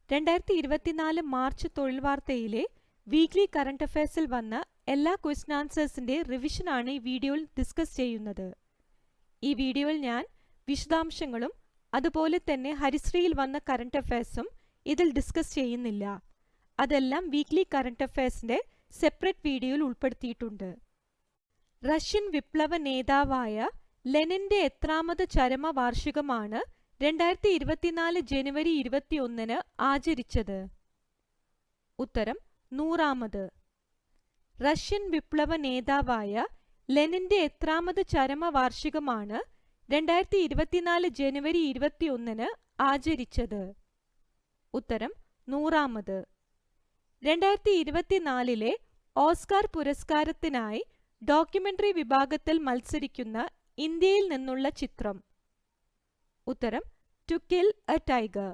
2024 March തൊഴിൽ വാർത്തയിലെ weekly current അഫയേഴ്സിൽ വന്ന എല്ലാ ക്വസ്റ്റ്യൻ ആൻസേഴ്സിന്റെ റിവിഷനാണ് ഈ വീഡിയോയിൽ ഡിസ്കസ് ചെയ്യുന്നത്. ഈ വീഡിയോയിൽ ഞാൻ വിശദാംശങ്ങളും അതുപോലെ തന്നെ ഹരിശ്രീയിൽ വന്ന കറന്റ് അഫയേഴ്സും ഇതിൽ ഡിസ്കസ് ചെയ്യുന്നില്ല. അതെല്ലാം വീക്ക്ലി കറന്റ് അഫയേഴ്സിന്റെ സെപ്പറേറ്റ് വീഡിയോയിൽ ഉൾപ്പെടുത്തിയിട്ടുണ്ട്. റഷ്യൻ വിപ്ലവ നേതാവായ ലെനിന്റെ എത്രാമത് ചരമവാർഷികമാണ് 2024 ജനുവരി 21 ആചരിച്ചത്? ഉത്തരം 100ാമത്. റഷ്യൻ വിപ്ലവ നേതാവായ ലെനിന്റെ എത്രാമത് ചരമവാർഷികമാണ് 2024 ജനുവരി 21 ആചരിച്ചത്? ഉത്തരം 100ാമത്. 2024 ഓസ്കാർ പുരസ്കാരത്തിനായി ഡോക്യുമെന്ററി വിഭാഗത്തിൽ മത്സരിക്കുന്ന ഇന്ത്യയിൽ നിന്നുള്ള ചിത്രം? ഉത്തരം ടു കിൽ എ ടൈഗർ.